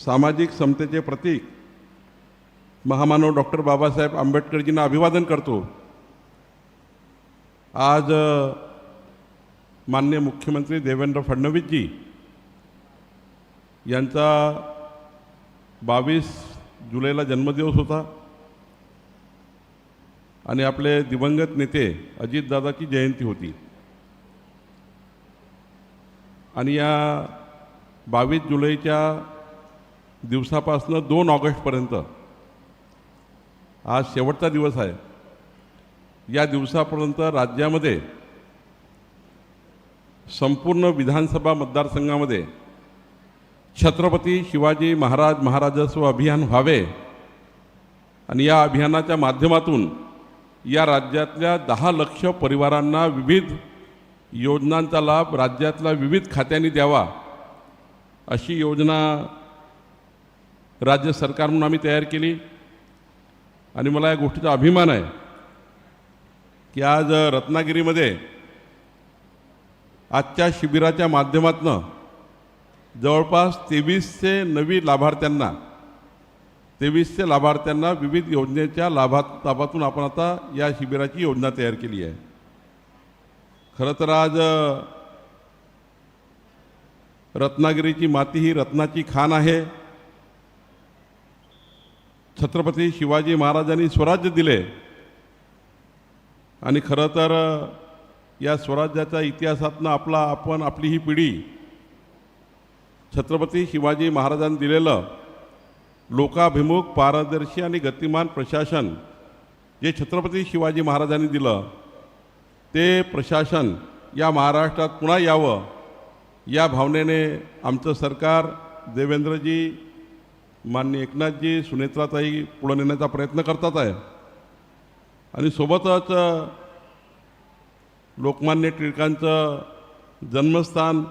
सामाजिक समतेचे प्रतीक महामानव डॉक्टर बाबासाहेब आंबेडकरजींना अभिवादन करतो। आज माननीय मुख्यमंत्री देवेंद्र फडणवीसजी यांचा 22 जुलैला जन्मदिवस होता आणि आपले दिवंगत नेते अजितदादाची जयंती होती आणि या 22 जुलैच्या दिवसापासून 2 ऑगस्टपर्यंत आज शेवटचा दिवस आहे। या दिवसापर्यंत राज्यामध्ये संपूर्ण विधानसभा मतदारसंघामध्ये छत्रपती शिवाजी महाराजस्व अभियान व्हावे आणि या अभियानाच्या माध्यमातून या राज्यातल्या 10 लाख परिवारांना विविध योजनांचा लाभ राज्यातल्या विविध खात्यांनी द्यावा अशी योजना राज्य सरकार म्हणून आम्ही तयार केली आणि मला या गोष्टीचा अभिमान आहे की आज रत्नागिरीमध्ये आजच्या शिबिराच्या माध्यमातून जवळपास 2300 लाभार्थ्यांना विविध योजनेच्या लाभातून आपण आता या शिबिराची योजना तयार केली आहे। खरं तर आज रत्नागिरीची माती ही रत्नाची खाण आहे। छत्रपती शिवाजी महाराजांनी स्वराज्य दिले आणि खरं तर या स्वराज्याच्या इतिहासातनं आपली ही पिढी छत्रपती शिवाजी महाराजांनी दिलेलं लोकाभिमुख पारदर्शी आणि गतिमान प्रशासन जे छत्रपती शिवाजी महाराजांनी दिलं ते प्रशासन या महाराष्ट्रात पुन्हा यावं या भावनेने आमचं सरकार देवेंद्रजी माननीय एकनाथजी सुनेत्राताई पुढे नेण्याचा प्रयत्न करतात आहे आणि सोबतच लोकमान्य टिळकांचं जन्मस्थान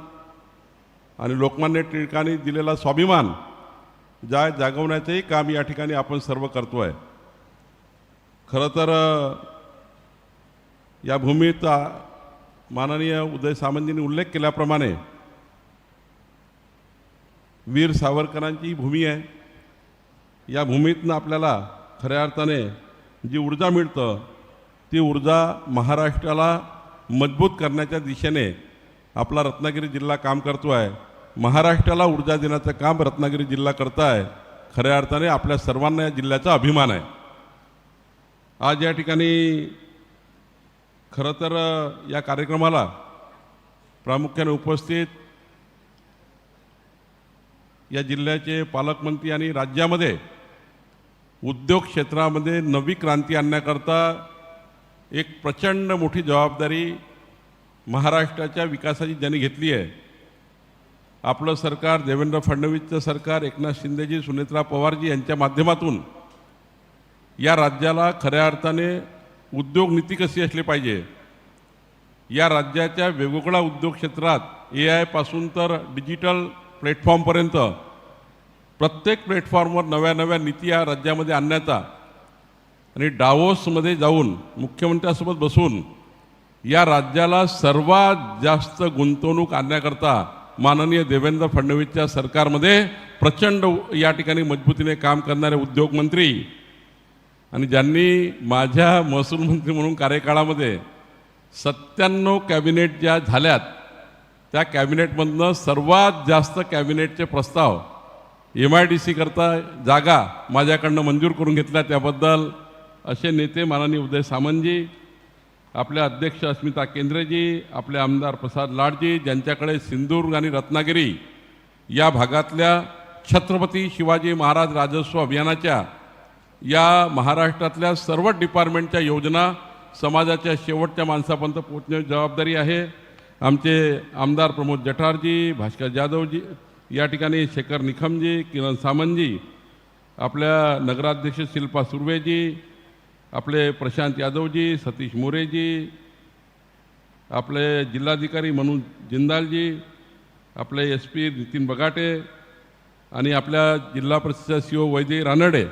आणि लोकमान्य टिळकांनी दिलेला स्वाभिमान जागवण्याचंही काम या ठिकाणी आपण सर्व करतो आहे। खरं तर या भूमीत माननीय उदय सामंतजींनी उल्लेख केल्याप्रमाणे वीर सावरकरांची भूमी आहे। या भूमीतनं आपल्याला खऱ्या अर्थाने जी ऊर्जा मिळतं ती ऊर्जा महाराष्ट्राला मजबूत करण्याच्या दिशेने आपला रत्नागिरी जिल्हा काम करतो आहे। महाराष्ट्राला ऊर्जा देण्याचं काम रत्नागिरी जिल्हा करत आहे। खऱ्या अर्थाने आपल्या सर्वांना या जिल्ह्याचा अभिमान आहे। आज या ठिकाणी खरं तर या कार्यक्रमाला प्रामुख्याने उपस्थित या जिल्ह्याचे पालकमंत्री आणि राज्यामध्ये उद्योग क्षेत्रामध्ये नवी क्रांती आणण्याकरता एक प्रचंड मोठी जबाबदारी महाराष्ट्राच्या विकासाची ज्यांनी घेतली आहे। आपलं सरकार देवेंद्र फडणवीसचं सरकार एकनाथ शिंदेजी सुनेत्रा पवारजी यांच्या माध्यमातून या राज्याला खऱ्या अर्थाने उद्योग नीती कशी असली पाहिजे या राज्याच्या वेगवेगळ्या उद्योग क्षेत्रात AI पासून तर डिजिटल प्लॅटफॉर्मपर्यंत प्रत्येक प्लॅटफॉर्मवर नव्या नीती या राज्यामध्ये आणण्याचा आणि डावोसमध्ये जाऊन मुख्यमंत्र्यांसोबत बसून या राज्याला सर्वात जास्त गुंतवणूक आणण्याकरता माननीय देवेंद्र फडणवीसच्या सरकारमध्ये प्रचंड या ठिकाणी मजबूतीने काम करणारे उद्योगमंत्री आणि ज्यांनी माझ्या महसूल मंत्री म्हणून कार्यकाळामध्ये 97 कॅबिनेट ज्या झाल्यात त्या कॅबिनेटमधनं सर्वात जास्त कॅबिनेटचे प्रस्ताव MIDC करता जागा माझ्याकडनं मंजूर करून घेतल्या त्याबद्दल असे नेते माननीय उदय सामंतजी, आपले अध्यक्ष अस्मिता केंद्रेजी, आपले आमदार प्रसाद लाडजी ज्यांच्याकडे सिंधुदुर्ग आणि रत्नागिरी या भागातल्या छत्रपती शिवाजी महाराज राजस्व अभियानाच्या या महाराष्ट्रातल्या सर्व डिपार्टमेंटच्या योजना समाजाच्या शेवटच्या माणसापर्यंत पोहोचण्याची जबाबदारी आहे। आमचे आमदार प्रमोद जठारजी, भास्कर जाधवजी, या ठिकाणी शेखर निखमजी, किरण सामंतजी, आपल्या नगराध्यक्ष शिल्पा सुर्वेजी, आपले प्रशांत यादवजी, सतीश मोरेजी, आपले जिल्हाधिकारी मनोज जिंदालजी, आपले SP नितीन बगाटे आणि आपल्या जिल्हा परिषद CO वैद्य रानडे,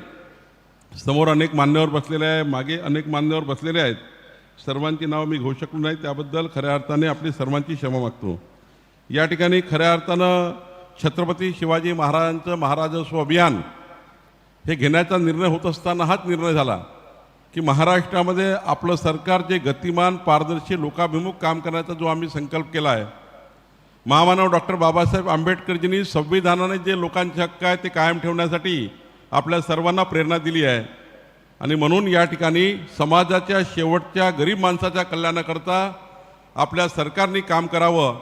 समोर अनेक मान्यवर बसलेले आहे, मागे अनेक मान्यवर बसलेले आहेत। सर्वांची नाव मी घेऊ शकलो नाही त्याबद्दल खऱ्या अर्थाने आपली सर्वांची क्षमा मागतो। या ठिकाणी खऱ्या अर्थानं छत्रपती शिवाजी महाराजांचं महाराजस्व अभियान हे घेण्याचा निर्णय होत असताना हाच निर्णय झाला की महाराष्ट्रामध्ये आपलं सरकार जे गतिमान पारदर्शी लोकाभिमुख काम करण्याचा जो आम्ही संकल्प केला आहे, महामानव डॉक्टर बाबासाहेब आंबेडकरजींनी संविधानाने जे लोकांचे हक्क आहे ते कायम ठेवण्यासाठी आपल्या सर्वांना प्रेरणा दिली आहे आणि म्हणून या ठिकाणी समाजाच्या शेवटच्या गरीब माणसाच्या कल्याणाकरता आपल्या सरकारने काम करावं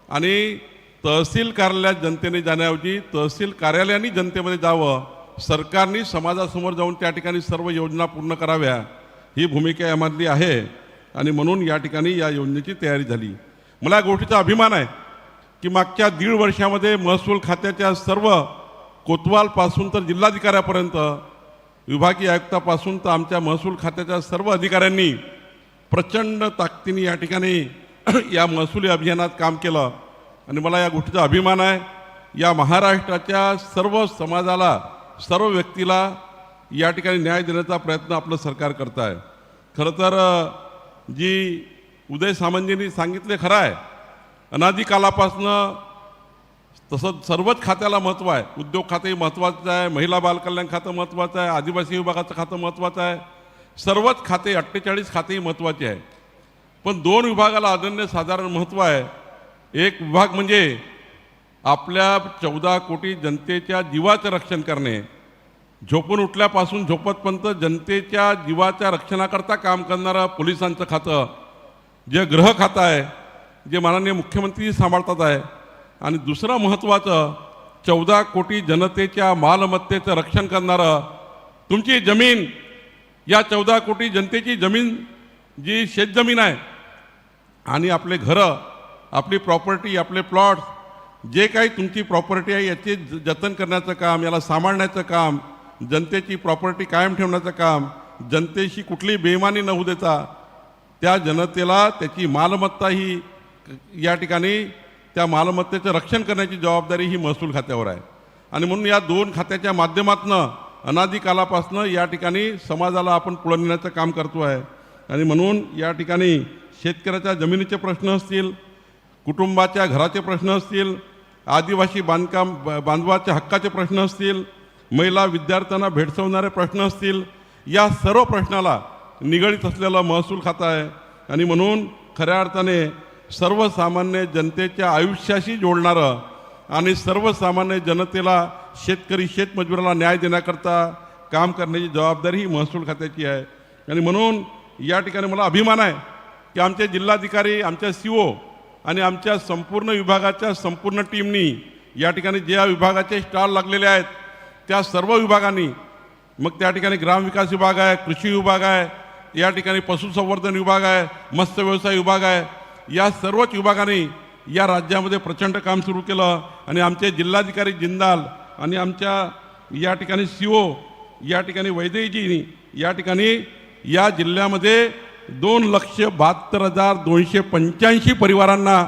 आणि तहसील कार्यालयात जनतेने जाण्याऐवजी तहसील कार्यालयाने जनतेमध्ये जावं, सरकारने समाजासमोर जाऊन त्या ठिकाणी सर्व योजना पूर्ण कराव्या, ही भूमिका यामधली आहे आणि म्हणून या ठिकाणी या योजनेची तयारी झाली. मला या गोष्टीचा अभिमान आहे की मागच्या 1.5 वर्षामध्ये महसूल खात्याच्या सर्व कोतवालपासून तर जिल्हाधिकाऱ्यापर्यंत, विभागीय आयुक्तापासून तर आमच्या महसूल खात्याच्या सर्व अधिकाऱ्यांनी प्रचंड ताकदीने या ठिकाणी या महसुली अभियानात काम केलं आणि मला या गोष्टीचा अभिमान आहे. या महाराष्ट्राच्या सर्व समाजाला, सर्व व्यक्तीला या ठिकाणी न्याय देण्याचा प्रयत्न आपलं सरकार करत आहे. खरं तर जी उदय सामंतजींनी सांगितले खरं आहे, अनादिकालापासनं तसंच सर्वच खात्याला महत्त्व आहे. उद्योग खातेही महत्त्वाचं आहे, महिला बालकल्याण खातं महत्त्वाचं आहे, आदिवासी विभागाचं खातं महत्त्वाचं आहे, सर्वच खाते 48 खातेही महत्त्वाचे आहे. पण 2 विभागाला अनन्यसाधारण महत्त्व आहे. एक विभाग म्हणजे आपल्या 14 कोटी जनतेच्या जीवाचं रक्षण करणे, झोपून उठल्यापासून झोपतपर्यंत जनतेच्या जीवाच्या रक्षणाकरता काम करणारं पोलिसांचं खातं, जे गृह खातं आहे, जे माननीय मुख्यमंत्री सांभाळतात आहे. आणि दुसरं महत्त्वाचं 14 कोटी जनतेच्या मालमत्तेचं रक्षण करणारं, तुमची जमीन, या 14 कोटी जनतेची जमीन जी शेतजमीन आहे आणि आपले घरं, आपली प्रॉपर्टी, आपले प्लॉट्स, जे काही तुमची प्रॉपर्टी आहे याचे जतन करण्याचं काम, याला सांभाळण्याचं काम, जनतेची प्रॉपर्टी कायम ठेवण्याचं काम, जनतेशी कुठलीही बेईमानी न होऊ देता त्या जनतेला त्याची मालमत्ता ही या ठिकाणी त्या मालमत्तेचं रक्षण करण्याची जबाबदारी ही महसूल खात्यावर आहे. आणि म्हणून या 2 खात्याच्या माध्यमातून अनादिकालापासून या ठिकाणी समाजाला आपण पुढे नेण्याचं काम करतो आहे. आणि म्हणून या ठिकाणी शेतकऱ्याच्या जमिनीचे प्रश्न असतील, कुटुंबाच्या घराचे प्रश्न असतील, आदिवासी बांधवाच्या हक्काचे प्रश्न असतील, महिला विद्यार्थ्यांना भेडसावणारे प्रश्न असतील, या सर्व प्रश्नाला निगडीत असलेलं महसूल खातं आहे. आणि म्हणून खऱ्या अर्थाने सर्वसामान्य जनतेच्या आयुष्याशी जोडणारं आणि सर्वसामान्य जनतेला, शेतकरी शेतमजुराला न्याय देण्याकरता काम करण्याची जबाबदारी ही महसूल खात्याची आहे. आणि म्हणून या ठिकाणी मला अभिमान आहे की आमचे जिल्हाधिकारी, आमच्या CO आणि आमच्या संपूर्ण विभागाच्या संपूर्ण टीमनी या ठिकाणी ज्या विभागाचे स्टॉल लागलेले आहेत त्या सर्व विभागांनी, मग त्या ठिकाणी ग्रामविकास विभाग आहे, कृषी विभाग आहे, या ठिकाणी पशुसंवर्धन विभाग आहे, मत्स्य व्यवसाय विभाग आहे, या सर्वच विभागांनी या राज्यामध्ये प्रचंड काम सुरू केलं. आणि आमचे जिल्हाधिकारी जिंदाल आणि आमच्या या ठिकाणी CO या ठिकाणी वैद्यजींनी या ठिकाणी या जिल्ह्यामध्ये 2,72,285 परिवारांना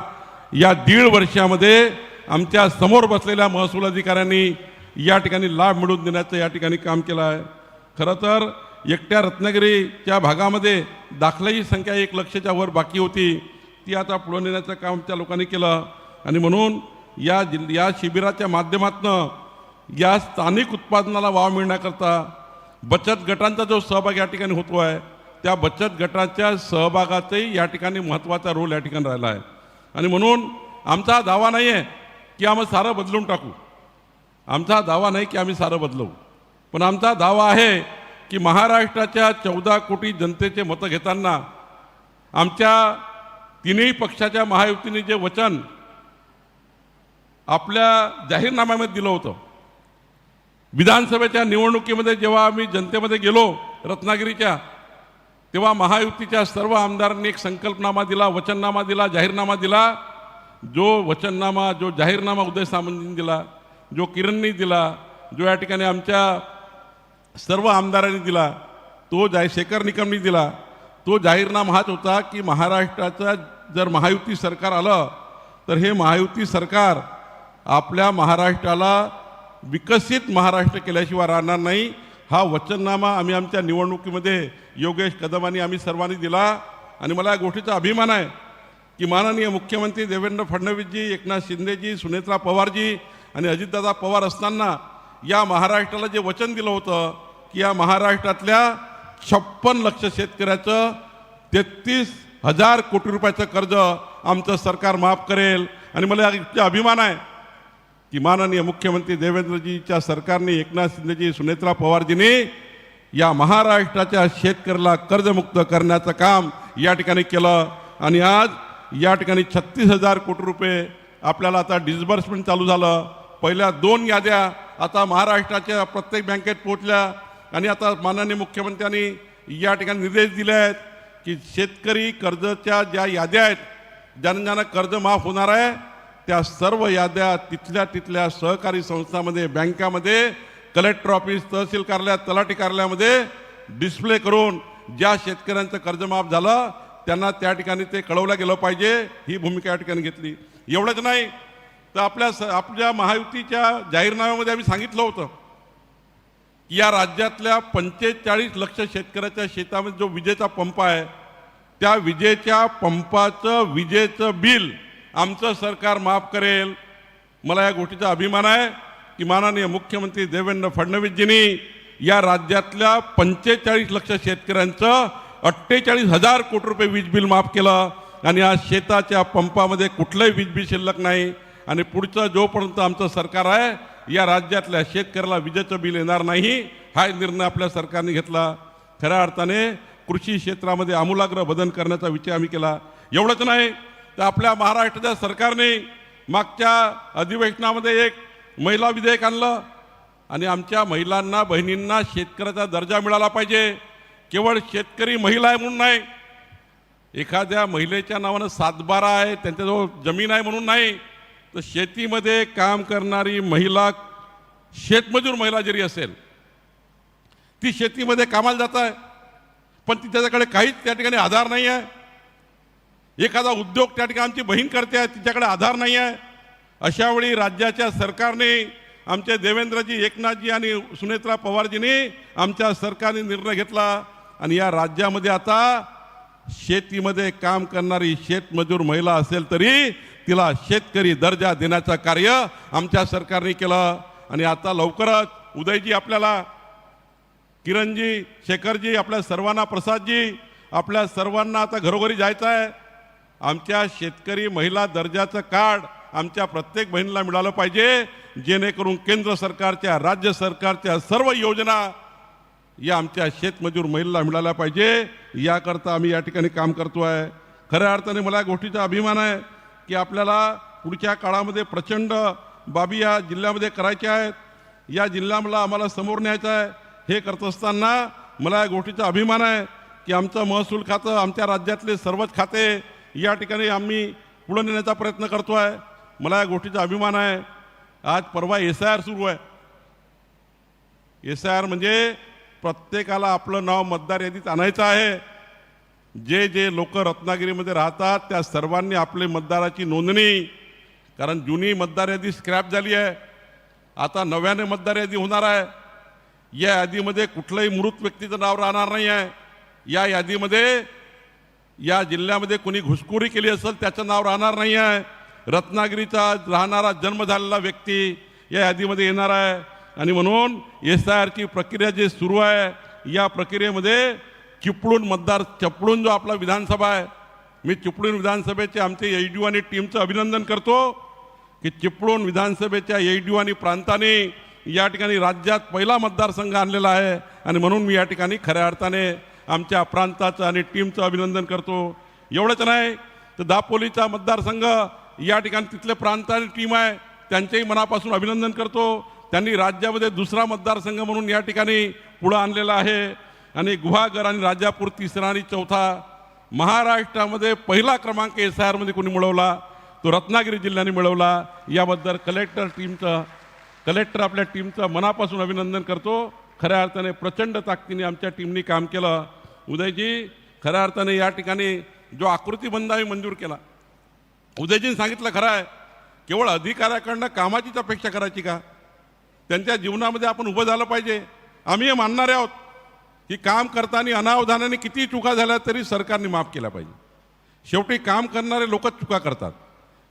या 1.5 वर्षामध्ये आमच्या समोर बसलेल्या महसूल अधिकाऱ्यांनी या ठिकाणी लाभ मिळवून देण्याचं या ठिकाणी काम केलं आहे. खरं तर एकट्या रत्नागिरीच्या भागामध्ये दाखल्याची संख्या 1 लाखाच्या वर बाकी होती, ती आता पुढे नेण्याचं काम त्या लोकांनी केलं. आणि म्हणून या शिबिराच्या माध्यमातून या स्थानिक उत्पादनाला वाव मिळण्याकरता बचत गटांचा जो सहभाग या ठिकाणी होतो आहे, त्या बचत गटाच्या सहभागाचाही या ठिकाणी महत्त्वाचा रोल या ठिकाणी राहिला आहे. आणि म्हणून आमचा दावा नाही आहे की आम्ही सारं बदलून टाकू, आमचा दावा नाही की आम्ही सारं बदलवू, पण आमचा दावा आहे की महाराष्ट्राच्या 14 कोटी जनतेचे मतं घेताना आमच्या 3ही पक्षाच्या महायुतीने जे वचन आपल्या जाहीरनाम्यामध्ये दिलं होतं, विधानसभेच्या निवडणुकीमध्ये जेव्हा आम्ही जनतेमध्ये गेलो रत्नागिरीच्या, तेव्हा महायुतीच्या सर्व आमदारांनी एक संकल्पनामा दिला, वचननामा दिला, जाहीरनामा दिला. जो वचननामा, जो जाहीरनामा उदय सामंतजींनी दिला, जो किरणनी दिला, जो या ठिकाणी आमच्या सर्व आमदारांनी दिला, तो शेखर निकमनी दिला, तो जाहीरनामा हाच होता की महाराष्ट्राचं जर महायुती सरकार आलं तर हे महायुती सरकार आपल्या महाराष्ट्राला विकसित महाराष्ट्र केल्याशिवाय राहणार नाही. हा वचननामा आम्ही आमच्या निवडणुकीमध्ये योगेश कदमांनी आम्ही सर्वांनी दिला. आणि मला या गोष्टीचा अभिमान आहे की माननीय मुख्यमंत्री देवेंद्र फडणवीसजी, एकनाथ शिंदेजी, सुनेत्रा पवारजी आणि अजितदादा पवार असताना या महाराष्ट्राला जे वचन दिलं होतं की या महाराष्ट्रातल्या 56 लक्ष शेतकऱ्याचं 33,000 कोटी रुपयाचं कर्ज आमचं सरकार माफ करेल। आणि मला इतका अभिमान आहे की माननीय मुख्यमंत्री देवेंद्रजीच्या सरकारने, एकनाथ शिंदेजी, सुनेत्रा पवारजींनी या महाराष्ट्राच्या शेतकऱ्याला कर्जमुक्त करण्याचं काम या ठिकाणी केलं। आणि आज या ठिकाणी 36,000 कोटी रुपये आपल्याला आता डिस्बर्समेंट चालू झालं। पहिल्या 2 याद्या आता महाराष्ट्राच्या प्रत्येक बँकेत पोहोचल्या आणि आता माननीय मुख्यमंत्र्यांनी या ठिकाणी निर्देश दिले आहेत की शेतकरी कर्जाच्या ज्या याद्या आहेत, ज्यांना कर्ज माफ होणार आहे, त्या सर्व याद्या तिथल्या सहकारी संस्थांमध्ये, बँकामध्ये, कलेक्टर ऑफिस, तहसील कार्यालयात, तलाठी कार्यालयामध्ये डिस्प्ले करून ज्या शेतकऱ्यांचं कर्ज माफ झालं त्यांना त्या ठिकाणी ते कळवलं गेलं पाहिजे, ही भूमिका या ठिकाणी घेतली। एवढंच नाही तर आपल्या महायुतीच्या जाहीरनाम्यामध्ये आम्ही सांगितलं होतं की या राज्यातल्या 45 लक्ष शेतकऱ्याच्या शेतामध्ये जो विजेचा पंप आहे, त्या विजेच्या पंपाचं विजेचं बिल आमचं सरकार माफ करेल। मला या गोष्टीचा अभिमान आहे की माननीय मुख्यमंत्री देवेंद्र फडणवीसजींनी या राज्यातल्या 45 लक्ष शेतकऱ्यांचं 48,000 कोटी रुपये वीज बिल माफ केलं आणि आज शेताच्या पंपामध्ये कुठलंही वीज बिल शिल्लक नाही। आणि पुढचं जोपर्यंत आमचं सरकार आहे, या राज्यातल्या शेतकऱ्याला विजेचं बिल येणार नाही, हा निर्णय आपल्या सरकारने घेतला। खऱ्या अर्थाने कृषी क्षेत्रामध्ये आमूलाग्र बदल करण्याचा विचार आम्ही केला। एवढंच नाही तर आपल्या महाराष्ट्राच्या सरकारने मागच्या अधिवेशनामध्ये एक महिला विधेयक आणलं आणि आमच्या महिलांना, बहिणींना शेतकऱ्याचा दर्जा मिळाला पाहिजे। केवळ शेतकरी महिला आहे म्हणून नाही, एखाद्या महिलेच्या नावानं 7/12 आहे, त्यांच्याजवळ जमीन आहे म्हणून नाही, तर शेतीमध्ये काम करणारी महिला, शेतमजूर महिला जरी असेल, ती शेतीमध्ये कामाला जात आहे पण ती त्याच्याकडे काहीच त्या ठिकाणी आधार नाही आहे। एखादा उद्योग त्या ठिकाणी आमची बहीण करते आहे, तिच्याकडे आधार नाही आहे। अशा वेळी राज्याच्या सरकारने, आमचे देवेंद्रजी, एकनाथजी आणि सुनेत्रा पवारजींनी, आमच्या सरकारने निर्णय घेतला आणि या राज्यामध्ये आता शेतीमध्ये काम करणारी शेतमजूर महिला असेल तरी तिला शेतकरी दर्जा देण्याचं कार्य आमच्या सरकारने केलं। आणि आता लवकरच उदयजी, आपल्याला किरणजी, शेखरजी, आपल्या सर्वांना, प्रसादजी, आपल्या सर्वांना आता घरोघरी जायचं आहे। आमच्या शेतकरी महिला दर्जाचं कार्ड आमच्या प्रत्येक बहिणीला मिळालं पाहिजे, जेणेकरून केंद्र सरकारच्या, राज्य सरकारच्या सर्व योजना या आमच्या शेतमजूर महिलांना मिळाल्या पाहिजे, याकरता आम्ही या ठिकाणी काम करतो आहे। खऱ्या अर्थाने मला या गोष्टीचा अभिमान आहे की आपल्याला पुढच्या काळामध्ये प्रचंड बाबी या जिल्ह्यामध्ये करायच्या आहेत, या जिल्ह्याला आम्हाला समोर न्यायचं आहे। हे करत असताना मला या गोष्टीचा अभिमान आहे की आमचं महसूल खातं, आमच्या राज्यातले सर्वच खाते या ठिकाणी आम्ही पुढे नेण्याचा प्रयत्न करतो आहे। मला या गोष्टीचा अभिमान आहे। आज परवा SIR सुरू आहे। SIR म्हणजे प्रत्येकाला आपलं नाव मतदार यादीत आणायचं आहे। जे जे लोक रत्नागिरीमध्ये राहतात त्या सर्वांनी आपले मतदाराची नोंदणी, कारण जुनी मतदार यादी स्क्रॅप झाली आहे, आता नव्याने मतदार यादी होणार आहे। या यादीमध्ये कुठल्याही मृत व्यक्तीचं नाव राहणार नाही आहे। या यादीमध्ये या जिल्ह्यामध्ये कोणी घुसखोरी केली असेल त्याचं नाव राहणार नाही आहे। रत्नागिरीचा राहणारा, जन्म झालेला व्यक्ती या यादीमध्ये येणार आहे। आणि म्हणून SIRची प्रक्रिया जी सुरू आहे, या प्रक्रियेमध्ये चिपळूण मतदार, चिपळूण जो आपला विधानसभा आहे, मी चिपळूण विधानसभेचे आमचे AIDU आणि टीमचं अभिनंदन करतो की चिपळूण विधानसभेच्या AIDU आणि प्रांताने या ठिकाणी राज्यात पहिला मतदारसंघ आणलेला आहे। आणि म्हणून मी या ठिकाणी खऱ्या अर्थाने आमच्या प्रांताचं आणि टीमचं अभिनंदन करतो। एवढंच नाही तर दापोलीचा मतदारसंघ, या ठिकाणी तिथले प्रांत आणि टीम आहे, त्यांचेही मनापासून अभिनंदन करतो। त्यांनी राज्यामध्ये दुसरा मतदारसंघ म्हणून या ठिकाणी पुढे आणलेला आहे। आणि गुहागर आणि राजापूर तिसरा आणि चौथा, महाराष्ट्रामध्ये पहिला क्रमांक SIRमध्ये कोणी मिळवला तो रत्नागिरी जिल्ह्याने मिळवला। याबद्दल कलेक्टर आपल्या टीमचं मनापासून अभिनंदन करतो। खऱ्या अर्थाने प्रचंड ताकदीने आमच्या टीमनी काम केलं। उदयजी, खऱ्या अर्थाने या ठिकाणी जो आकृतीबंध आम्ही मंजूर केला, उदयजींनी सांगितलं खरं आहे, केवळ अधिकाऱ्याकडनं कामाचीच अपेक्षा करायची का? त्यांच्या जीवनामध्ये आपण उभं झालं पाहिजे। आम्ही हे मानणारे आहोत की काम करताना अनावधानाने किती चुका झाल्या तरी सरकारने माफ केल्या पाहिजे। शेवटी काम करणारे लोकच चुका करतात।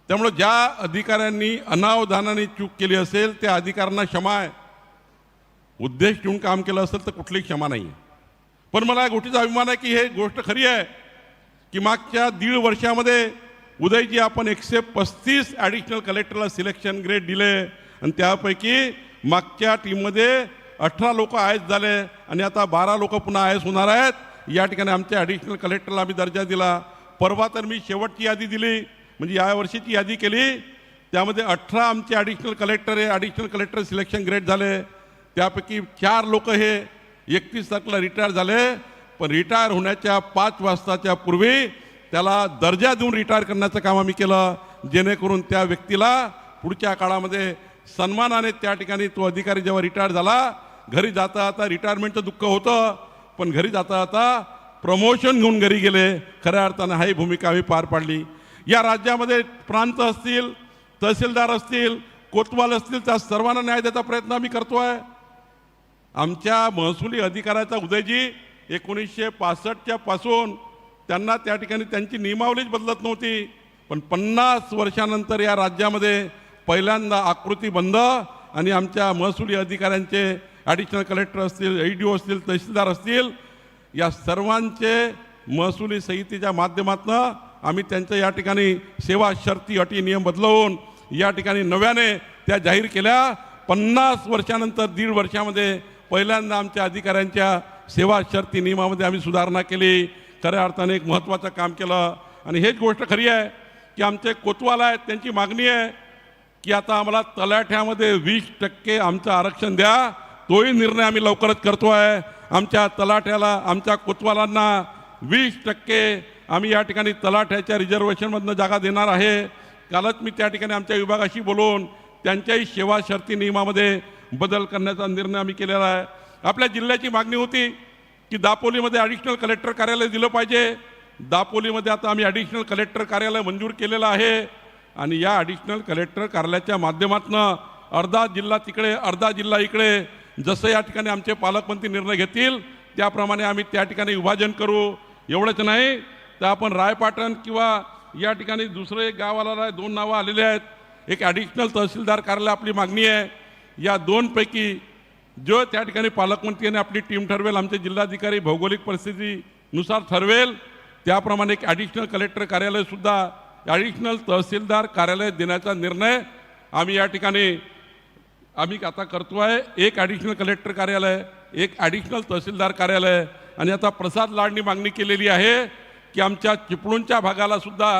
त्यामुळे ज्या अधिकाऱ्यांनी अनावधानाने चूक केली असेल त्या अधिकाऱ्यांना क्षमा आहे. उद्देश ठेवून काम केलं असेल तर कुठलीही क्षमा नाही आहे. पण मला या गोष्टीचा अभिमान आहे की हे गोष्ट खरी आहे की मागच्या 1.5 वर्षामध्ये उदयजी आपण 135 ॲडिशनल कलेक्टरला सिलेक्शन ग्रेड दिले आणि त्यापैकी मागच्या टीममध्ये 18 लोक आय एस झाले आणि आता 12 लोक पुन्हा आय एस होणार आहेत. या ठिकाणी आमच्या ॲडिशनल कलेक्टरला आम्ही दर्जा दिला. परवा तर मी शेवटची यादी दिली, म्हणजे या वर्षीची यादी केली, त्यामध्ये 18 आमचे ॲडिशनल कलेक्टर आहे, ॲडिशनल कलेक्टर सिलेक्शन ग्रेड झाले. त्यापैकी 4 लोक हे 31 तारखेला रिटायर झाले. पण रिटायर होण्याच्या 5 वाजताच्या पूर्वी त्याला दर्जा देऊन रिटायर करण्याचं काम आम्ही केलं, जेणेकरून त्या व्यक्तीला पुढच्या काळामध्ये सन्मानाने त्या ठिकाणी तो अधिकारी जेव्हा रिटायर झाला, घरी जाता आता रिटायरमेंटचं दुःख होतं, पण घरी जाता आता प्रमोशन घेऊन घरी गेले. खऱ्या अर्थानं ही भूमिका आम्ही पार पाडली. या राज्यामध्ये प्रांत असतील, तहसीलदार असतील, कोतवाल असतील, त्या सर्वांना न्याय देण्याचा प्रयत्न आम्ही करतो आहे. आमच्या महसुली अधिकाऱ्याचा उदयजी 1965च्या पासून त्यांना त्या ठिकाणी त्यांची नियमावलीच बदलत नव्हती. पण 50 वर्षानंतर या राज्यामध्ये पहिल्यांदा आकृती बंद आणि आमच्या महसुली अधिकाऱ्यांचे ॲडिशनल कलेक्टर असतील, ADO असतील, तहसीलदार असतील, या सर्वांचे महसुली संहितेच्या माध्यमातून आम्ही त्यांच्या या ठिकाणी सेवा शर्ती अटी नियम बदलवून या ठिकाणी नव्याने त्या जाहीर केल्या. 50 वर्षानंतर 1.5 वर्षामध्ये पहिल्यांदा आमच्या अधिकाऱ्यांच्या सेवा शर्ती नियमामध्ये आम्ही सुधारणा केली. खऱ्या अर्थाने एक महत्त्वाचं काम केलं. आणि हेच गोष्ट खरी आहे की आमचे कोतवाल आहेत, त्यांची मागणी आहे की आता आम्हाला तलाठ्यामध्ये 20% आमचं आरक्षण द्या. तोही निर्णय आम्ही लवकरच करतो आहे. आमच्या तलाठ्याला, आमच्या कोतवालांना 20% आम्ही या ठिकाणी तलाठ्याच्या रिझर्वेशनमधनं जागा देणार आहे. कालच मी त्या ठिकाणी आमच्या विभागाशी बोलून त्यांच्याही सेवा शर्ती नियमामध्ये बदल करण्याचा निर्णय आम्ही केलेला आहे. आपल्या जिल्ह्याची मागणी होती की दापोलीमध्ये ॲडिशनल कलेक्टर कार्यालय दिलं पाहिजे. दापोलीमध्ये आता आम्ही ॲडिशनल कलेक्टर कार्यालय मंजूर केलेलं आहे आणि या ॲडिशनल कलेक्टर कार्यालयाच्या माध्यमातून अर्धा जिल्हा तिकडे, अर्धा जिल्हा इकडे, जसं या ठिकाणी आमचे पालकमंत्री निर्णय घेतील त्याप्रमाणे आम्ही त्या ठिकाणी विभाजन करू. एवढंच नाही तर आपण रायपाटण किंवा या ठिकाणी दुसरं एक गाव आलेलं आहे, 2 नावं आलेले आहेत. एक ॲडिशनल तहसीलदार कार्यालय आपली मागणी आहे. या 2 पैकी जो त्या ठिकाणी पालकमंत्र्यांनी आपली टीम ठरवेल, आमचे जिल्हाधिकारी भौगोलिक परिस्थितीनुसार ठरवेल, त्याप्रमाणे एक ॲडिशनल कलेक्टर कार्यालयसुद्धा ॲडिशनल तहसीलदार कार्यालय देण्याचा निर्णय आम्ही या ठिकाणी आता करतो आहे. एक ॲडिशनल कलेक्टर कार्यालय, एक ॲडिशनल तहसीलदार कार्यालय. आणि आता प्रसाद लाडनी मागणी केलेली आहे की आमच्या चिपळूणच्या भागाला सुद्धा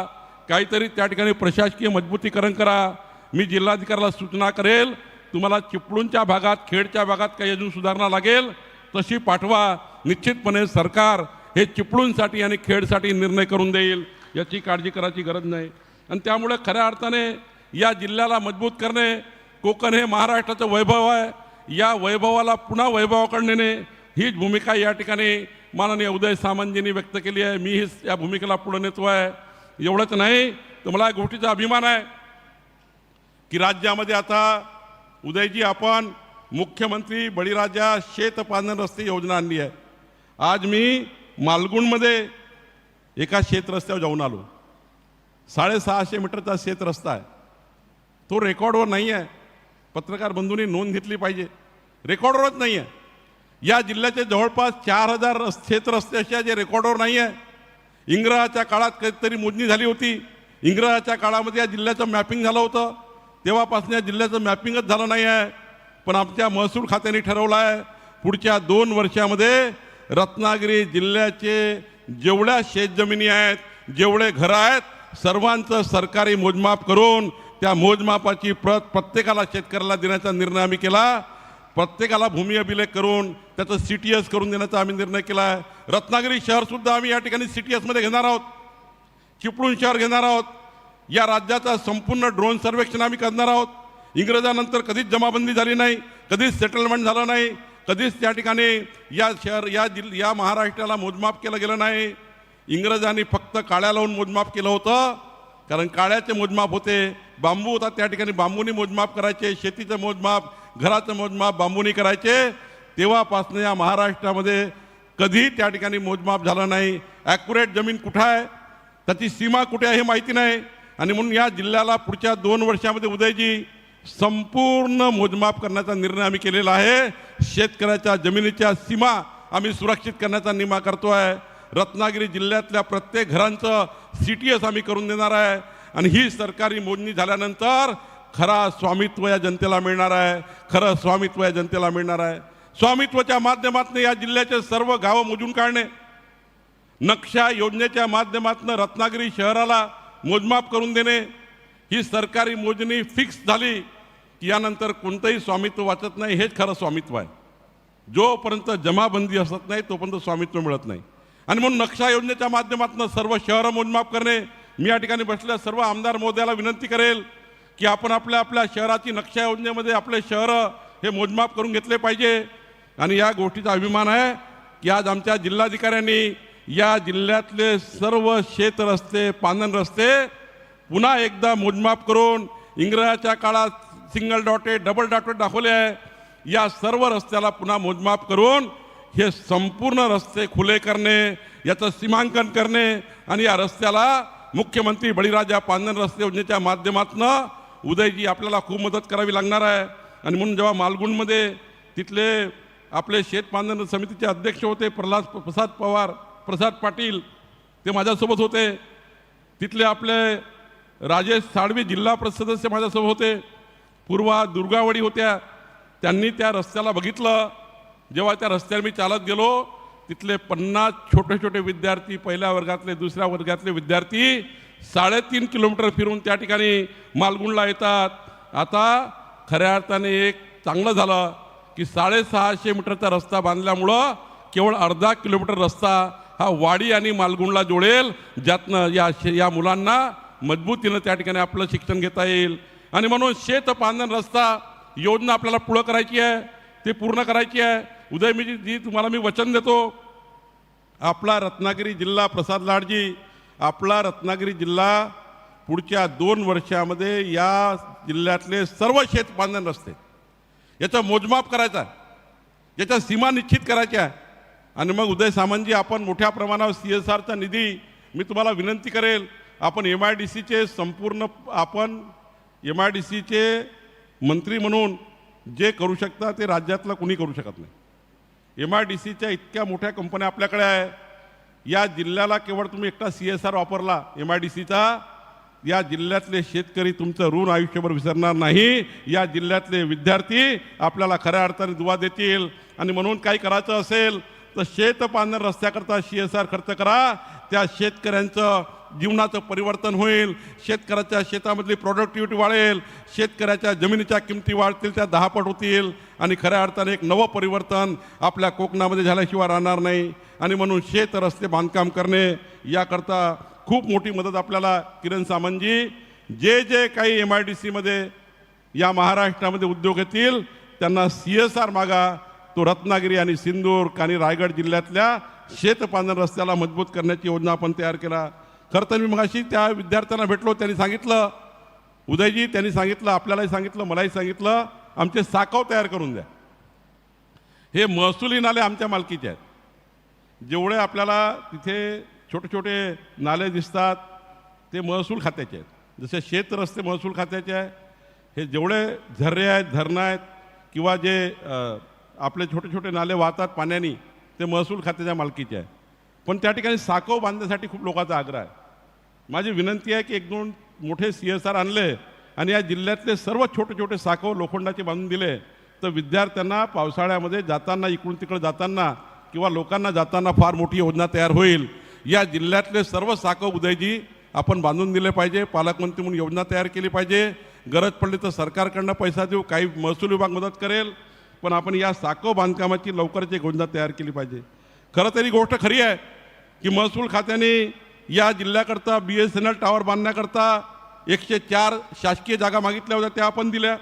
काहीतरी त्या ठिकाणी प्रशासकीय मजबूतीकरण करा. मी जिल्हाधिकाऱ्याला सूचना करेल, तुम्हाला चिपळूणच्या भागात, खेडच्या भागात काही अजून सुधारणा लागेल तशी पाठवा. निश्चितपणे सरकार हे चिपळूणसाठी आणि खेडसाठी निर्णय करून देईल, याची काळजी करायची गरज नाही. आणि त्यामुळे खऱ्या अर्थाने या जिल्ह्याला मजबूत करणे, कोकण हे महाराष्ट्राचं वैभव आहे, या वैभवाला पुन्हा वैभवाकडे नेणे हीच भूमिका या ठिकाणी माननीय उदय सामंतजींनी व्यक्त केली आहे. मी हीच या भूमिकेला पुढे नेतो आहे. एवढंच नाही तर मला या गोष्टीचा अभिमान आहे की राज्यामध्ये आता उदयजी आपण मुख्यमंत्री बळीराजा शेतपालन रस्ते योजना आणली आहे. आज मी मालगुणमध्ये एका शेत रस्त्यावर जाऊन आलो. 650 मीटरचा शेत रस्ता आहे. तो रेकॉर्डवर नाही आहे. पत्रकार बंधूंनी नोंद घेतली पाहिजे. रेकॉर्डवरच नाही आहे. या जिल्ह्याचे जवळपास 4000 शेत रस्ते असे जे रेकॉर्डवर नाही आहे. इंग्रजाच्या काळात कधीतरी मोजणी झाली होती. इंग्रजाच्या काळामध्ये या जिल्ह्याचं मॅपिंग झालं होतं. तेव्हापासून या जिल्ह्याचं मॅपिंगच झालं नाही आहे. पण आमच्या महसूल खात्याने ठरवलं आहे पुढच्या 2 वर्षामध्ये रत्नागिरी जिल्ह्याचे जेवढ्या शेतजमिनी आहेत, जेवढे घरं आहेत, सर्वांचं सरकारी मोजमाप करून त्या मोजमापाची प्रत प्रत्येकाला शेतकऱ्याला देण्याचा निर्णय आम्ही केला. प्रत्येकाला भूमी अभिलेख करून त्याचं CTS करून देण्याचा आम्ही निर्णय केला आहे. रत्नागिरी शहरसुद्धा आम्ही या ठिकाणी CTSमध्ये घेणार आहोत. चिपळूण शहर घेणार आहोत. या राज्याचा संपूर्ण ड्रोन सर्वेक्षण आम्ही करणार आहोत. इंग्रजानंतर कधीच जमाबंदी झाली नाही, कधीच सेटलमेंट झालं नाही, कधीच त्या ठिकाणी या महाराष्ट्राला मोजमाप केलं गेलं नाही. इंग्रजांनी फक्त काळ्या लावून मोजमाप केलं होतं, कारण काळ्याचे मोजमाप होते. बांबू होता त्या ठिकाणी, बांबूनी मोजमाप करायचे. शेतीचं मोजमाप, घराचं मोजमाप बांबूनी करायचे. तेव्हापासून या महाराष्ट्रामध्ये कधी त्या ठिकाणी मोजमाप झालं नाही. ॲक्युरेट जमीन कुठं आहे, त्याची सीमा कुठे आहे हे माहिती नाही. आणि म्हणून या जिल्ह्याला पुढच्या 2 वर्षामध्ये उदयजी संपूर्ण मोजमाप करण्याचा निर्णय आम्ही केलेला आहे. शेतकऱ्याच्या जमिनीच्या सीमा आम्ही सुरक्षित करण्याचा निर्णय करतोय. रत्नागिरी जिल्ह्यातल्या प्रत्येक घरांचं CTS आम्ही करून देणार आहे आणि ही सरकारी मोजणी झाल्यानंतर खरा स्वामित्व या जनतेला मिळणार आहे. खरं स्वामित्व या जनतेला मिळणार आहे. स्वामित्वाच्या माध्यमातून या जिल्ह्याचे सर्व गावं मोजून काढणे, नक्षा योजनेच्या माध्यमातून रत्नागिरी शहराला मोजमाप करून देणे, ही सरकारी मोजणी फिक्स झाली की यानंतर कोणतंही स्वामित्व वाचत नाही. हेच खरं स्वामित्व आहे. जोपर्यंत जमाबंदी असत नाही तोपर्यंत स्वामित्व मिळत नाही. आणि म्हणून नक्षा योजनेच्या माध्यमातून सर्व शहरं मोजमाप करणे. मी या ठिकाणी बसलेल्या सर्व आमदार महोदयाला विनंती करेल की आपण आपल्या आपल्या शहराची नक्षा योजनेमध्ये आपले शहरं हे मोजमाप करून घेतले पाहिजे. आणि या गोष्टीचा अभिमान आहे की आज आमच्या जिल्हाधिकाऱ्यांनी या जिल्ह्यातले सर्व शेत रस्ते, पांदण रस्ते पुन्हा एकदा मोजमाप करून इंग्रजाच्या काळात सिंगल डॉटेड, डबल डॉटेड दाखवले आहे. या सर्व रस्त्याला पुन्हा मोजमाप करून हे संपूर्ण रस्ते खुले करणे, याचं सीमांकन करणे आणि या रस्त्याला मुख्यमंत्री बळीराजा पांदण रस्ते योजनेच्या माध्यमातून उदयजी आपल्याला खूप मदत करावी लागणार आहे. आणि म्हणून जेव्हा मालगुणमध्ये तिथले आपले शेत पांदण समितीचे अध्यक्ष होते प्रसाद पाटील, ते माझ्यासोबत होते. तिथले आपले राजेश साळवी जिल्हा परिषद सदस्य माझ्यासोबत होते. पूर्वा दुर्गावडी होत्या, त्यांनी त्या रस्त्याला बघितलं. जेव्हा त्या रस्त्यावर मी चालत गेलो, तिथले 50 छोटे छोटे विद्यार्थी, पहिल्या वर्गातले, दुसऱ्या वर्गातले विद्यार्थी 3.5 किलोमीटर फिरून त्या ठिकाणी मालगुणला येतात. आता खऱ्या अर्थाने एक चांगलं झालं की 650 मीटरचा रस्ता बांधल्यामुळं केवळ अर्धा किलोमीटर रस्ता हा वाडी आणि मालगुणला जोडेल, ज्यातनं या मुलांना मजबूतीनं त्या ठिकाणी आपलं शिक्षण घेता येईल. आणि म्हणून शेत पांदण रस्ता योजना आपल्याला पुढं करायची आहे, ते पूर्ण करायची आहे. उदयजी तुम्हाला मी वचन देतो, आपला रत्नागिरी जिल्हा, प्रसाद लाडजी, आपला रत्नागिरी जिल्हा पुढच्या 2 वर्षामध्ये या जिल्ह्यातले सर्व शेत पांदण रस्ते याचं मोजमाप करायचं आहे, याच्या सीमा निश्चित करायच्या आहे. आणि मग उदय सामंतजी, आपण मोठ्या प्रमाणावर CSRचा निधी, मी तुम्हाला विनंती करेल, आपण MIDCचे संपूर्ण, आपण MIDCचे मंत्री म्हणून जे करू शकता ते राज्यातलं कुणी करू शकत नाही. MIDCच्या इतक्या मोठ्या कंपन्या आपल्याकडे आहे. या जिल्ह्याला केवळ तुम्ही एकटा CSR वापरला MIDCचा, या जिल्ह्यातले शेतकरी तुमचं ऋण आयुष्यभर विसरणार नाही. या जिल्ह्यातले विद्यार्थी आपल्याला खऱ्या अर्थाने दुवा देतील. आणि म्हणून काही करायचं असेल तर शेत पांदण रस्त्याकरता CSR खर्च करा. त्या शेतकऱ्यांचं जीवनाचं परिवर्तन होईल, शेतकऱ्याच्या शेतामधली प्रोडक्टिव्हिटी वाढेल, शेतकऱ्याच्या जमिनीच्या किमती वाढतील, त्या 10 पट होतील आणि खऱ्या अर्थाने एक नवं परिवर्तन आपल्या कोकणामध्ये झाल्याशिवाय राहणार नाही. आणि म्हणून शेत रस्ते बांधकाम करणे याकरता खूप मोठी मदत आपल्याला किरण सामंतजी, जे काही MIDCमध्ये या महाराष्ट्रामध्ये उद्योग येतील त्यांना CSR मागा. तो रत्नागिरी आणि सिंधुदुर्ग आणि रायगड जिल्ह्यातल्या शेत पांदण रस्त्याला मजबूत करण्याची योजना आपण तयार केला. खरं तर मी मगाशी त्या विद्यार्थ्यांना भेटलो, त्यांनी सांगितलं, उदयजी त्यांनी सांगितलं, आपल्यालाही सांगितलं, मलाही सांगितलं, आमचे साकव तयार करून द्या. हे महसुली नाले आमच्या मालकीचे आहेत. जेवढे आपल्याला तिथे छोटे छोटे नाले दिसतात ते महसूल खात्याचे आहेत. जसे शेत रस्ते महसूल खात्याचे आहे, हे जेवढे झरे आहेत, धरणं आहेत किंवा जे आपले छोटे छोटे नाले वाहतात पाण्याने, ते महसूल खात्याच्या मालकीचे आहे. पण त्या ठिकाणी साकव बांधण्यासाठी खूप लोकांचा आग्रह आहे. माझी विनंती आहे की 1-2 मोठे CSR आणले आणि या जिल्ह्यातले सर्व छोटे छोटे साकव लोखंडाचे बांधून दिले तर विद्यार्थ्यांना पावसाळ्यामध्ये जाताना, इकडून तिकडे जाताना किंवा लोकांना जाताना फार मोठी योजना तयार होईल. या जिल्ह्यातले सर्व साकव उदयजी आपण बांधून दिले पाहिजे. पालकमंत्री म्हणून योजना तयार केली पाहिजे. गरज पडली तर सरकारकडनं पैसा देऊ, काही महसूल विभाग मदत करेल, पण आपण या साकव बांधकामाची लवकरच एक योजना तयार केली पाहिजे. खरं तरी गोष्ट खरी आहे की महसूल खात्याने या जिल्ह्याकरता BSNL टावर बांधण्याकरता 104 शासकीय जागा मागितल्या होत्या, त्या आपण दिल्या.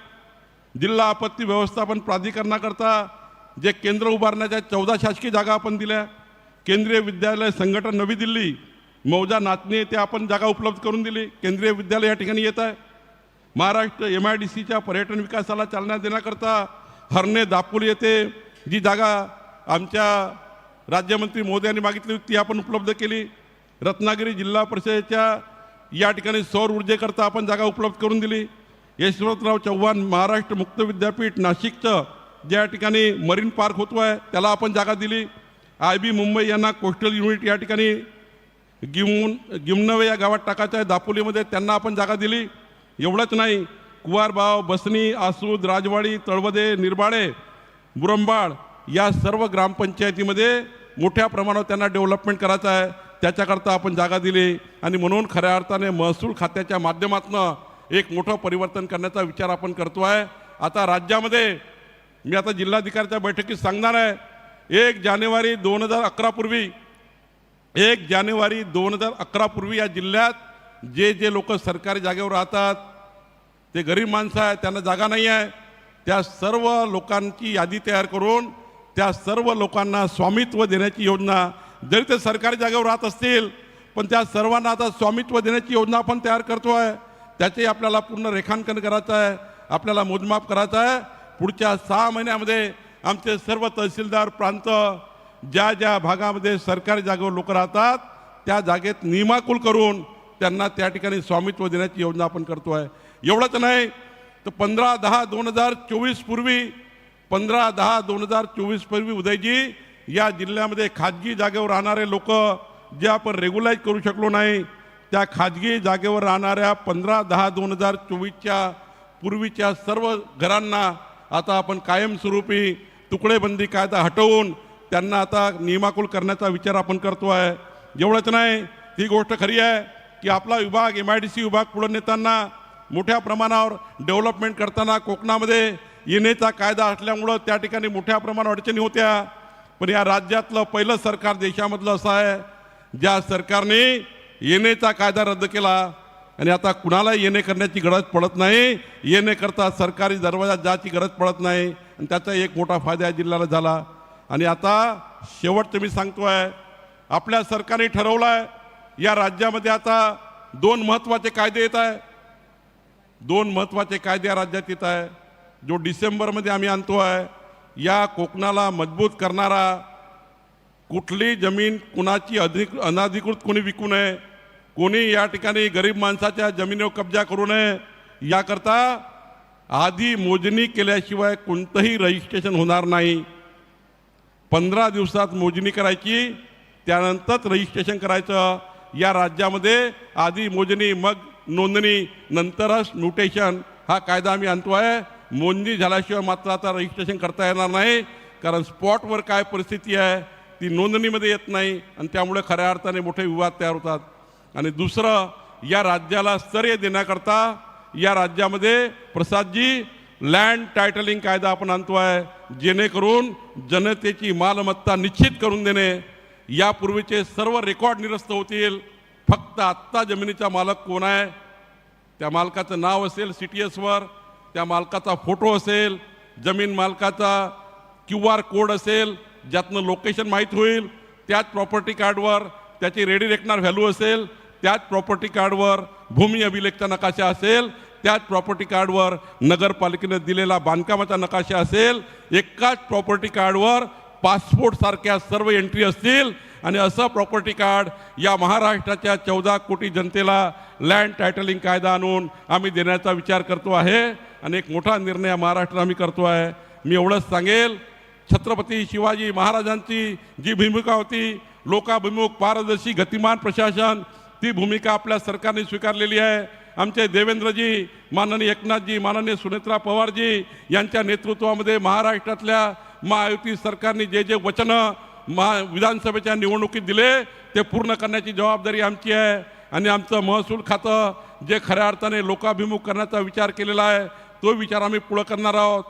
जिल्हा आपत्ती व्यवस्थापन प्राधिकरणाकरता जे केंद्र उभारण्याच्या 14 शासकीय जागा आपण दिल्या. केंद्रीय विद्यालय संघटन नवी दिल्ली, मौजा नाचणी येथे आपण जागा उपलब्ध करून दिली. केंद्रीय विद्यालय या ठिकाणी येत आहे. महाराष्ट्र MIDCच्या पर्यटन विकासाला चालना देण्याकरता हरणे दापोली येथे जी जागा आमच्या राज्यमंत्री महोदयांनी मागितली होती ती आपण उपलब्ध केली. रत्नागिरी जिल्हा परिषदेच्या या ठिकाणी सौर ऊर्जेकरता आपण जागा उपलब्ध करून दिली. यशवंतराव चव्हाण महाराष्ट्र मुक्त विद्यापीठ नाशिकचं ज्या ठिकाणी मरीन पार्क होतो आहे त्याला आपण जागा दिली. IB मुंबई यांना कोस्टल युनिट या ठिकाणी गिमनवे या गावात टाकायचं आहे दापोलीमध्ये, त्यांना आपण जागा दिली. एवढंच नाही, कुवारबाव, बसनी, आसूद, राजवाडी, तळवदे, निरबाळे, मुरंबाड या सर्व ग्रामपंचायतीमध्ये मोठ्या प्रमाणावर त्यांना डेव्हलपमेंट करायचं आहे, त्याच्याकरता आपण जागा दिली. आणि म्हणून खऱ्या अर्थाने महसूल खात्याच्या माध्यमातून एक मोठं परिवर्तन करण्याचा विचार आपण करतो आहे. आता राज्यामध्ये मी आता जिल्हाधिकाऱ्याच्या बैठकीत सांगणार आहे, 1 जानेवारी 2011 पूर्वी 1 जानेवारी 2011 पूर्वी या जिल्ह्यात जे लोक सरकारी जागेवर राहतात ते गरीब माणसं आहे, त्यांना जागा नाही आहे, त्या सर्व लोकांची यादी तयार करून त्या सर्व लोकांना स्वामित्व देण्याची योजना, जरी ते सरकारी जागेवर राहत असतील पण त्या सर्वांना आता स्वामित्व देण्याची योजना आपण तयार करतो आहे. त्याचे आपल्याला पूर्ण रेखांकन करायचं आहे, आपल्याला मोजमाप करायचं आहे. पुढच्या 6 महिन्यामध्ये आमचे सर्व तहसीलदार प्रांत ज्या ज्या भागामध्ये सरकारी जागेवर लोक राहतात त्या जागेत नियमाकुल करून त्यांना त्या ठिकाणी स्वामित्व देण्याची योजना आपण करतो आहे. एवढंच नाही तर 15/10/2024 पूर्वी 15/10/2024 पूर्वी उदयजी या जिल्ह्यामध्ये खाजगी जागेवर राहणारे लोक जे आपण रेग्युलाइज करू शकलो नाही त्या खाजगी जागेवर राहणाऱ्या 15/10/2024च्या पूर्वीच्या सर्व घरांना आता आपण कायमस्वरूपी तुकडेबंदी कायदा हटवून त्यांना आता नियमाकुल करण्याचा विचार आपण करतो आहे. एवढंच नाही, ही गोष्ट खरी आहे की आपला विभाग MIDC विभाग पुढे नेताना मोठ्या प्रमाणावर डेव्हलपमेंट करताना कोकणामध्ये येणेचा कायदा असल्यामुळं त्या ठिकाणी मोठ्या प्रमाणावर अडचणी होत्या. पण या राज्यातलं पहिलं सरकार देशामधलं असं आहे ज्या सरकारने येणेचा कायदा रद्द केला आणि आता कुणाला येणे करण्याची गरज पडत नाही, येणे करता सरकारी दरवाजा जायची गरज पडत नाही आणि त्याचा एक मोठा फायदा या जिल्ह्याला झाला. आणि आता शेवटचं मी सांगतो आहे, आपल्या सरकारने ठरवलं आहे या राज्यामध्ये आता 2 महत्त्वाचे कायदे येत आहे. 2 महत्त्वाचे कायदे या राज्यात येत आहे जो डिसेंबरमध्ये आम्ही आणतो आहे. या कोकणाला मजबूत करणारा, कुठली जमीन कुणाची अनाधिकृत कोणी विकू नये, कोणी या ठिकाणी गरीब माणसाच्या जमिनीवर कब्जा करू नये, याकरता आधी मोजणी केल्याशिवाय कोणतंही रजिस्ट्रेशन होणार नाही. 15 दिवसात मोजणी करायची, त्यानंतर रजिस्ट्रेशन करायचं. या राज्यामध्ये आधी मोजणी मग नोंदणी नंतरच म्युटेशन हा कायदा आम्ही आणतो आहे. मोजणी झाल्याशिवाय मात्र आता रजिस्ट्रेशन करता येणार नाही, कारण स्पॉटवर काय परिस्थिती आहे ती नोंदणीमध्ये येत नाही आणि त्यामुळे खऱ्या अर्थाने मोठे विवाद तयार होतात. आणि दुसरं, या राज्याला स्तर्य देण्याकरता या राज्यामध्ये प्रसादजी लँड टायटलिंग कायदा आपण आणतो आहे, जेणेकरून जनतेची मालमत्ता निश्चित करून देणे. यापूर्वीचे सर्व रेकॉर्ड निरस्त होतील. फक्त आत्ता जमिनीचा मालक कोण आहे, त्या मालकाचं नाव असेल CTSवर, त्या मालकाचा फोटो असेल, जमीन मालकाचा QR कोड असेल ज्यातनं लोकेशन माहीत होईल, त्याच प्रॉपर्टी कार्डवर त्याची रेडी रेकनर व्हॅल्यू असेल, त्याच प्रॉपर्टी कार्डवर भूमी अभिलेखचा नकाशा असेल, त्याच प्रॉपर्टी कार्डवर नगरपालिकेने दिलेला बांधकामाचा नकाशा असेल, एकाच प्रॉपर्टी कार्डवर पासपोर्ट सारख्या सर्व एंट्री असतील. आणि असं प्रॉपर्टी कार्ड या महाराष्ट्राच्या 14 कोटी जनतेला लँड टायटलिंग कायदा आणून आम्ही देण्याचा विचार करतो आहे आणि एक मोठा निर्णय महाराष्ट्रात आम्ही करतो आहे. मी एवढंच सांगेल, छत्रपती शिवाजी महाराजांची जी भूमिका होती, लोकाभिमुख, पारदर्शी, गतिमान प्रशासन, ती भूमिका आपल्या सरकारने स्वीकारलेली आहे. आमचे देवेंद्रजी, माननीय एकनाथजी, माननीय सुनेत्रा पवारजी यांच्या नेतृत्वामध्ये महाराष्ट्रातल्या महायुती सरकारने जे वचनं विधानसभेच्या निवडणुकीत दिले ते पूर्ण करण्याची जबाबदारी आमची आहे. आणि आमचं महसूल खातं जे खऱ्या अर्थाने लोकाभिमुख करण्याचा विचार केलेला आहे तो विचार आम्ही पुढं करणार आहोत.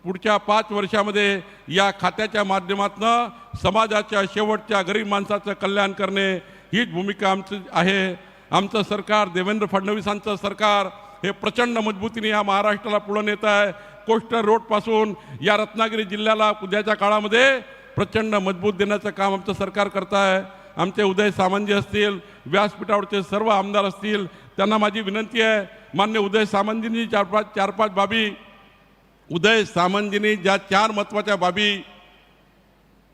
पुढच्या 5 वर्षामध्ये या खात्याच्या माध्यमातून समाजाच्या शेवटच्या गरीब माणसाचं कल्याण करणे हीच भूमिका आमची आहे. आमचं सरकार, देवेंद्र फडणवीसांचं सरकार हे प्रचंड मजबूतीने या महाराष्ट्राला पुढे नेत आहे. कोस्टल रोडपासून या रत्नागिरी जिल्ह्याला उद्याच्या काळामध्ये प्रचंड मजबूत देण्याचं काम आमचं सरकार करत आहे. आमचे उदय सामंतजी असतील, व्यासपीठावरचे सर्व आमदार असतील, त्यांना माझी विनंती आहे, मान्य उदय सामंतजींनी 4-5 बाबी, उदय सामंतजींनी ज्या 4 महत्त्वाच्या बाबी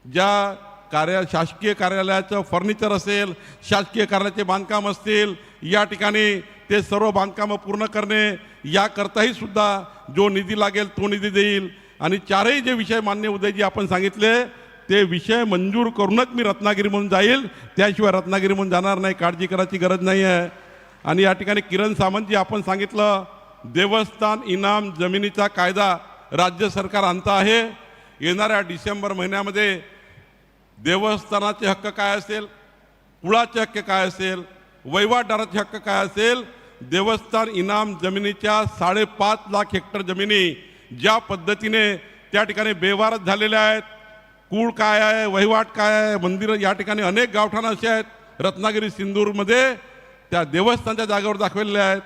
ज्या शासकीय कार्यालयाचं फर्निचर असेल, शासकीय कार्यालयाचे बांधकाम असतील, या ठिकाणी ते सर्व बांधकामं पूर्ण करणे, याकरताही सुद्धा जो निधी लागेल तो निधी देईल. आणि चारही जे विषय मान्य उदयजी आपण सांगितले ते विषय मंजूर करूनच मी रत्नागिरीमधून जाईल, त्याशिवाय रत्नागिरीमधून जाणार नाही, काळजी करायची गरज नाही आहे. आणि या ठिकाणी किरण सामंतजी आपण सांगितलं देवस्थान इनाम जमिनीचा कायदा राज्य सरकार आणतं आहे. येणाऱ्या डिसेंबर महिन्यामध्ये देवस्थानाचे हक्क काय असेल, कुळाचे हक्क काय असेल, वहिवाटदाराचे हक्क काय असेल, देवस्थान इनाम जमिनीच्या 5.5 लाख हेक्टर जमिनी ज्या पद्धतीने त्या ठिकाणी बेवारस झालेल्या आहेत, कूळ काय आहे, वहिवाट काय आहे, मंदिरं, या ठिकाणी अनेक गावठाणं असे आहेत रत्नागिरी सिंदूरमध्ये त्या देवस्थानच्या जागेवर दाखवलेले आहेत.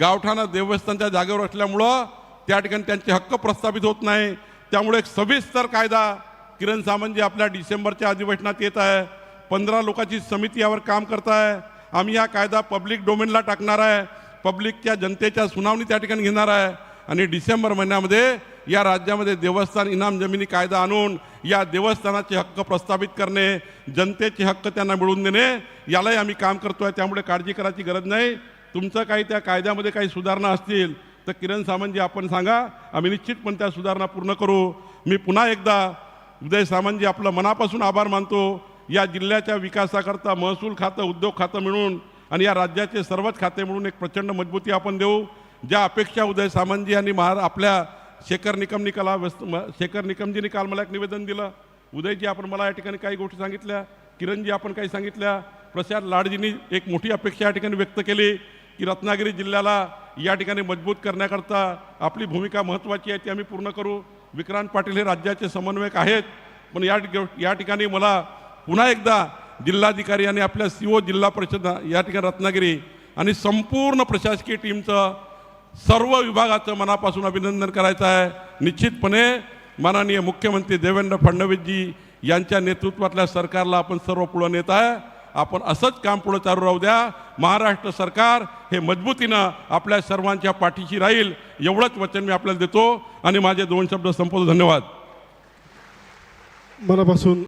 गावठाणं देवस्थानच्या जागेवर असल्यामुळं त्या ठिकाणी त्यांचे हक्क प्रस्थापित होत नाही. त्यामुळे एक सविस्तर कायदा किरण सामंतजी आपल्या डिसेंबरच्या अधिवेशनात येत आहे. 15 लोकांची समिती यावर काम करत आहे. आम्ही हा कायदा पब्लिक डोमेनला टाकणार आहे, पब्लिकच्या जनतेच्या सुनावणी त्या ठिकाणी घेणार आहे. आणि डिसेंबर महिन्यामध्ये या राज्यामध्ये देवस्थान इनाम जमिनी कायदा आणून या देवस्थानाचे हक्क प्रस्थापित करणे, जनतेचे हक्क त्यांना मिळवून देणे, यालाही आम्ही काम करतो आहे. त्यामुळे काळजी करायची गरज नाही. तुमचं काही त्या कायद्यामध्ये काही सुधारणा असतील तर किरण सामंतजी आपण सांगा, आम्ही निश्चितपणे त्या सुधारणा पूर्ण करू. मी पुन्हा एकदा उदय सामंतजी आपलं मनापासून आभार मानतो. या जिल्ह्याच्या विकासाकरता महसूल खातं, उद्योग खातं मिळून आणि या राज्याचे सर्वच खाते मिळून एक प्रचंड मजबूती आपण देऊ. ज्या अपेक्षा उदय सामंतजी यांनी आपल्या शेखर निकमजींनी काल मला एक निवेदन दिलं. उदयजी आपण मला या ठिकाणी काही गोष्टी सांगितल्या, किरणजी आपण काही सांगितल्या, प्रसाद लाडजींनी एक मोठी अपेक्षा या ठिकाणी व्यक्त केली की रत्नागिरी जिल्ह्याला या ठिकाणी मजबूत करण्याकरता आपली भूमिका महत्त्वाची आहे, ती आम्ही पूर्ण करू. विक्रांत पाटील हे राज्याचे समन्वयक आहेत, पण या ठिकाणी मला पुन्हा एकदा जिल्हाधिकारी आणि आपल्या CO जिल्हा परिषद या ठिकाणी रत्नागिरी आणि संपूर्ण प्रशासकीय टीमचं सर्व विभागाचं मनापासून अभिनंदन करायचं आहे. निश्चितपणे माननीय मुख्यमंत्री देवेंद्र फडणवीसजी यांच्या नेतृत्वातल्या सरकारला आपण सर्व पुढे नेत आहे. आपण असंच काम पुढे चालू राहू द्या. महाराष्ट्र सरकार हे मजबूतीनं आपल्या सर्वांच्या पाठीशी राहील, एवढंच वचन मी आपल्याला देतो आणि माझे 2 शब्द संपवतो. धन्यवाद. मनापासून